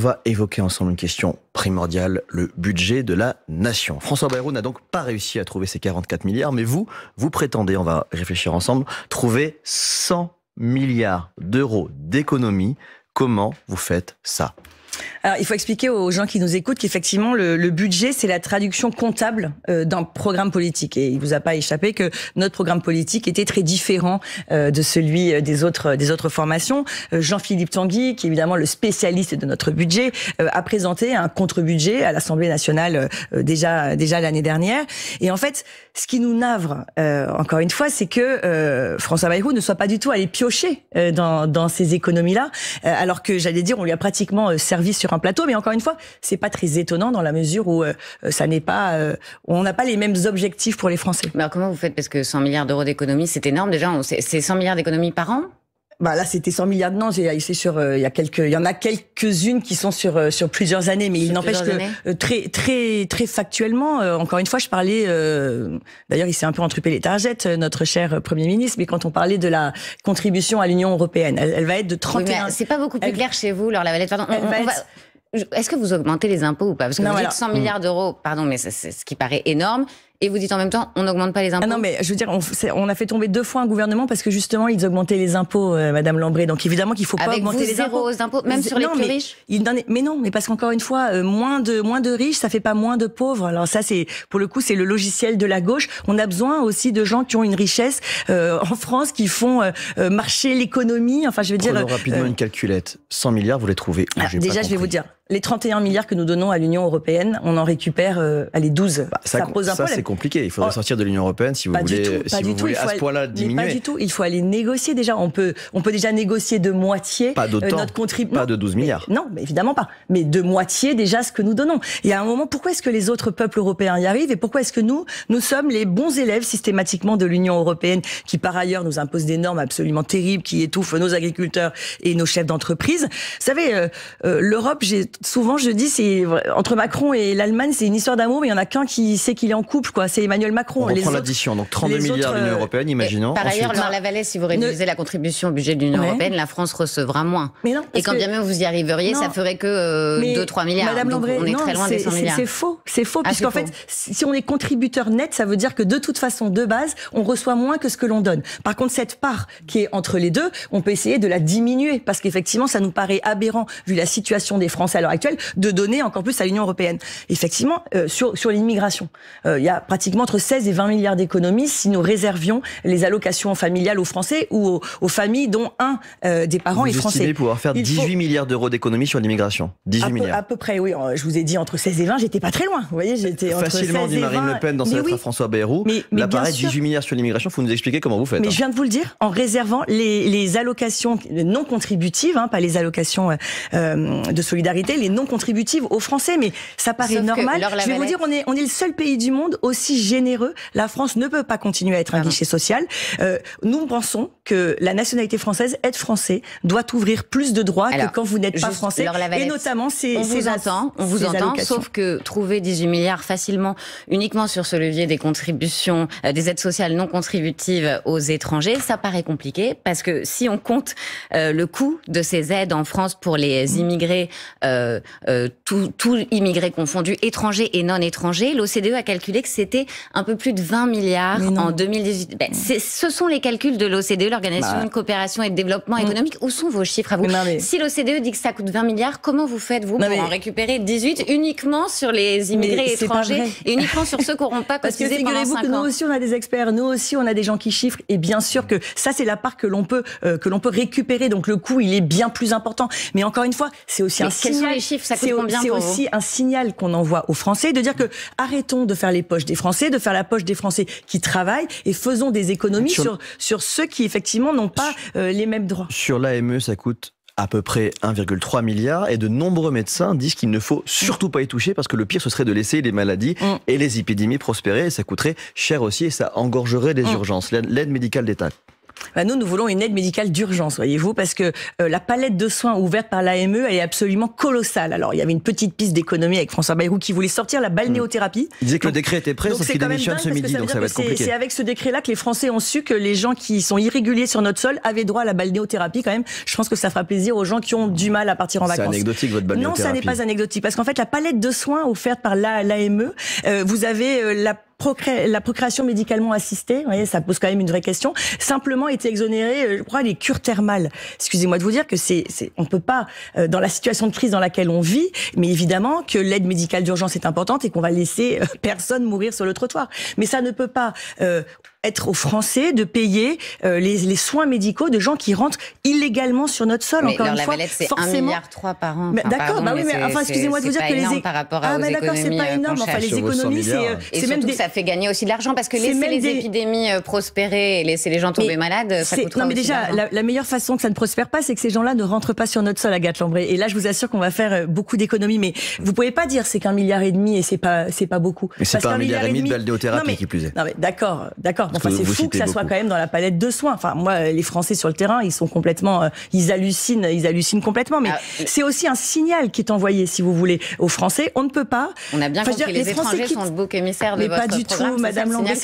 va évoquer ensemble une question primordiale, le budget de la nation. François Bayrou n'a donc pas réussi à trouver ces 44 milliards, mais vous prétendez, on va réfléchir ensemble, trouver 100 milliards d'euros d'économies. Comment vous faites ça ? Alors, il faut expliquer aux gens qui nous écoutent qu'effectivement, le budget, c'est la traduction comptable d'un programme politique. Et il vous a pas échappé que notre programme politique était très différent de celui des autres formations. Jean-Philippe Tanguy, qui est évidemment le spécialiste de notre budget, a présenté un contre-budget à l'Assemblée nationale déjà l'année dernière. Et en fait, ce qui nous navre, encore une fois, c'est que François Bayrou ne soit pas du tout allé piocher dans ces économies-là, alors que, j'allais dire, on lui a pratiquement servi sur un plateau, mais encore une fois, c'est pas très étonnant dans la mesure où ça n'est pas, on n'a pas les mêmes objectifs pour les Français. Mais alors comment vous faites ? Parce que 100 milliards d'euros d'économies, c'est énorme déjà. C'est 100 milliards d'économies par an ? Bah là, c'était 100 milliards. Non, il y en a quelques-unes qui sont sur plusieurs années, mais il n'empêche que très factuellement, encore une fois, je parlais. D'ailleurs, il s'est un peu entrupé les targettes, notre cher Premier ministre. Mais quand on parlait de la contribution à l'Union européenne, elle va être de 31. Oui, c'est pas beaucoup plus clair chez vous, Laure Lavalette. Pardon. Est-ce que vous augmentez les impôts ou pas ? Parce que vous dites 100 milliards d'euros, pardon, mais c'est ce qui paraît énorme. Et vous dites en même temps, on n'augmente pas les impôts. Ah non, mais je veux dire, on a fait tomber 2 fois un gouvernement parce que justement, ils augmentaient les impôts, Madame Lambré. Donc évidemment qu'il faut pas augmenter les impôts. Avec vous, 0 même sur les plus riches. Mais non, mais parce qu'encore une fois, moins de riches, ça fait pas moins de pauvres. Alors ça, c'est pour le coup, c'est le logiciel de la gauche. On a besoin aussi de gens qui ont une richesse en France, qui font marcher l'économie. Enfin, je veux dire. Prenons rapidement une calculette. 100 milliards, vous les trouvez où ? Déjà, je vais vous dire. Les 31 milliards que nous donnons à l'Union européenne, on en récupère les 12. Ça pose un problème. C'est compliqué. Il faudrait sortir de l'Union européenne si vous voulez à ce point-là diminuer. Pas du tout. Il faut aller négocier déjà. On peut déjà négocier de moitié notre contribution. Pas de 12 milliards. Non, mais évidemment pas. Mais de moitié déjà ce que nous donnons. Et à un moment, pourquoi est-ce que les autres peuples européens y arrivent et pourquoi est-ce que nous sommes les bons élèves systématiquement de l'Union européenne qui par ailleurs nous impose des normes absolument terribles qui étouffent nos agriculteurs et nos chefs d'entreprise. Vous savez, l'Europe, souvent je dis, c'est entre Macron et l'Allemagne, c'est une histoire d'amour, mais il y en a qu'un qui sait qu'il est en couple, quoi. C'est Emmanuel Macron. On reprend l'addition, donc 32 milliards de l'Union européenne, imaginons. Par ailleurs, Laure Lavalette, si vous réduisez la contribution au budget de l'Union européenne, la France recevra moins. Mais non, et quand bien même vous y arriveriez, ça ferait que 2-3 milliards. Madame Lambré, on est très loin des 100 milliards. C'est faux, puisqu'en fait, si on est contributeur net, ça veut dire que de toute façon, de base, on reçoit moins que ce que l'on donne. Par contre, cette part qui est entre les deux, on peut essayer de la diminuer, parce qu'effectivement, ça nous paraît aberrant, vu la situation des Français à l'heure actuelle, de donner encore plus à l'Union européenne. Effectivement, sur l'immigration, il y a pratiquement entre 16 et 20 milliards d'économies si nous réservions les allocations familiales aux Français ou aux familles dont un des parents est français. Vous estimez pouvoir faire 18 milliards d'euros d'économies sur l'immigration. 18 milliards. À peu près, oui. Je vous ai dit entre 16 et 20, j'étais pas très loin. Vous voyez, j'étais entre 16 et 20. Facilement dit Marine Le Pen dans sa lettre à François Bayrou. Là, pareil, 18 milliards sur l'immigration, il faut nous expliquer comment vous faites. Mais je viens de vous le dire, en réservant les allocations non contributives, pas les allocations de solidarité, les non contributives aux Français. Mais ça paraît normal. Je vais vous dire, on est le seul pays du monde aussi généreux. La France ne peut pas continuer à être un guichet social. Nous pensons que la nationalité française, être français, doit ouvrir plus de droits que quand vous n'êtes pas français. Et notamment, on vous entend, sauf que trouver 18 milliards facilement, uniquement sur ce levier des contributions, des aides sociales non contributives aux étrangers, ça paraît compliqué, parce que si on compte le coût de ces aides en France pour les immigrés, tout immigrés confondus, étrangers et non étrangers, l'OCDE a calculé que c'était un peu plus de 20 milliards en 2018. Ce sont les calculs de l'OCDE, l'Organisation de coopération et de développement économique. Où sont vos chiffres à vous ? Si l'OCDE dit que ça coûte 20 milliards, comment vous faites-vous pour en récupérer 18 uniquement sur les immigrés étrangers et uniquement sur ceux qui n'auront pas cotisé pendant 5 ans ? Parce que figurez-vous que nous aussi on a des experts, nous aussi on a des gens qui chiffrent, et bien sûr que ça c'est la part que l'on peut récupérer, donc le coût il est bien plus important. Mais encore une fois, c'est aussi un signal. Quels sont les chiffres ? Ça coûte combien pour vous ? C'est aussi un signal qu'on envoie aux Français de dire que arrêtons de faire les poches des Français, de faire la poche des Français qui travaillent et faisons des économies sur ceux qui effectivement n'ont pas les mêmes droits. Sur l'AME, ça coûte à peu près 1,3 milliard et de nombreux médecins disent qu'il ne faut surtout pas y toucher parce que le pire ce serait de laisser les maladies et les épidémies prospérer et ça coûterait cher aussi et ça engorgerait les urgences, l'aide médicale d'État. Nous voulons une aide médicale d'urgence, voyez-vous, parce que la palette de soins ouverte par l'AME, elle est absolument colossale. Alors, il y avait une petite piste d'économie avec François Bayrou qui voulait sortir la balnéothérapie. Il disait que le décret était prêt, sauf qu'il démissionne ce midi, donc ça va être compliqué. C'est avec ce décret-là que les Français ont su que les gens qui sont irréguliers sur notre sol avaient droit à la balnéothérapie quand même. Je pense que ça fera plaisir aux gens qui ont du mal à partir en vacances. C'est anecdotique, votre balnéothérapie. Non, ça n'est pas anecdotique, parce qu'en fait, la palette de soins offerte par l'AME, vous avez la procréation médicalement assistée, vous voyez, ça pose quand même une vraie question. Simplement été exonéré, je crois, les cures thermales. Excusez-moi de vous dire que on peut pas, dans la situation de crise dans laquelle on vit, mais évidemment que l'aide médicale d'urgence est importante et qu'on va laisser personne mourir sur le trottoir. Mais ça ne peut pas être aux Français de payer les soins médicaux de gens qui rentrent illégalement sur notre sol. Mais encore une fois, c'est 1,3 milliard par an. Enfin, d'accord, oui, mais enfin, excusez-moi de vous dire que les par rapport aux économies, c'est pas énorme. Enfin, les économies, c'est même ça fait gagner aussi de l'argent parce que laisser les épidémies prospérer et laisser les gens tomber malades, ça coûtera. Non, mais déjà, la meilleure façon que ça ne prospère pas, c'est que ces gens-là ne rentrent pas sur notre sol, Agathe Lambré. Et là, je vous assure qu'on va faire beaucoup d'économies. Mais vous pouvez pas dire c'est qu'1,5 milliard et c'est pas beaucoup. Mais c'est pas 1,5 milliard de balnéothérapie qui plus est. Non, mais d'accord. Enfin, c'est fou que ça soit quand même dans la palette de soins. Enfin, moi, les Français sur le terrain, ils sont complètement, ils hallucinent complètement. Mais c'est aussi un signal qui est envoyé, si vous voulez, aux Français. On ne peut pas. On a bien compris, les étrangers sont le bouc émissaire de votre programme. Mais pas du tout, Madame Lambré.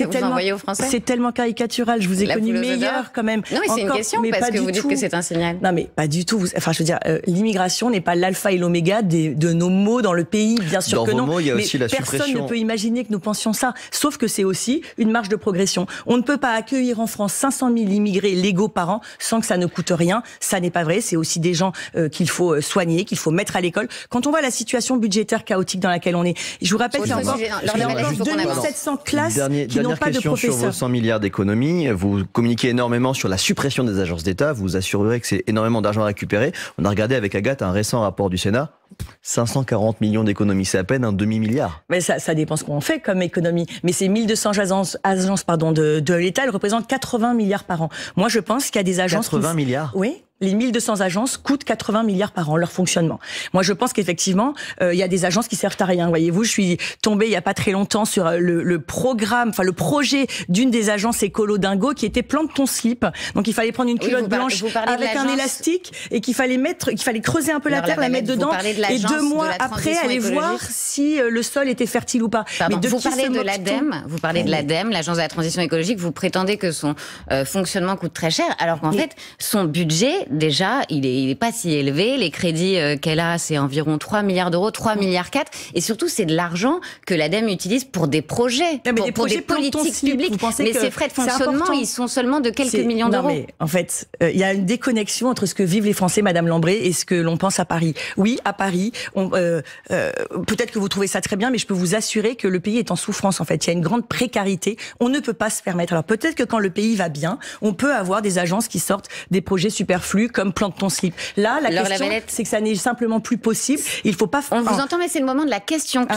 C'est tellement caricatural. Je vous ai connu meilleur quand même. Non, mais c'est une question parce que vous dites que c'est un signal. Non, mais pas du tout. Enfin, je veux dire, l'immigration n'est pas l'alpha et l'oméga de nos mots dans le pays. Bien sûr que non. Dans vos mots, il y a aussi la suppression. Personne ne peut imaginer que nous pensions ça. Sauf que c'est aussi une marge de progression. On ne peut pas accueillir en France 500 000 immigrés légaux par an sans que ça ne coûte rien. Ça n'est pas vrai. C'est aussi des gens qu'il faut soigner, qu'il faut mettre à l'école. Quand on voit la situation budgétaire chaotique dans laquelle on est, je vous rappelle qu'il y a encore 2700 classes qui n'ont pas de professeurs. Sur vos 100 milliards d'économies, vous communiquez énormément sur la suppression des agences d'État. Vous assurerez que c'est énormément d'argent à récupérer. On a regardé avec Agathe un récent rapport du Sénat. 540 millions d'économies, c'est à peine un demi-milliard. Mais ça dépend ce qu'on fait comme économie. Mais ces 1200 agences de l'État, elles représentent 80 milliards par an. Moi, je pense qu'il y a des agences... 80 milliards ? Oui. Les 1200 agences coûtent 80 milliards par an, leur fonctionnement. Moi, je pense qu'effectivement, il y a des agences qui servent à rien. Voyez-vous, je suis tombée il y a pas très longtemps sur le projet d'une des agences écolo dingo qui était plante ton slip. Donc, il fallait prendre une culotte blanche avec un élastique et qu'il fallait creuser un peu la terre, la mettre dedans et 2 mois après aller voir si le sol était fertile ou pas. Pardon, vous parlez de l'ADEME, l'agence de la transition écologique, vous prétendez que son fonctionnement coûte très cher, alors qu'en fait, son budget, déjà, il est pas si élevé. Les crédits qu'elle a, c'est environ 3 milliards d'euros, 3,4 milliards. Et surtout, c'est de l'argent que l'ADEME utilise pour des projets, pour des politiques publiques. Mais ces frais de fonctionnement, ils sont seulement de quelques millions d'euros. Mais en fait, il y a une déconnexion entre ce que vivent les Français, Madame Lambré, et ce que l'on pense à Paris. Oui, à Paris, peut-être que vous trouvez ça très bien, mais je peux vous assurer que le pays est en souffrance. En fait, il y a une grande précarité. On ne peut pas se permettre. Alors peut-être que quand le pays va bien, on peut avoir des agences qui sortent des projets superflus comme plante ton slip. Là, la question, c'est que ça n'est simplement plus possible. Il faut pas. On vous entend, mais c'est le moment de la question.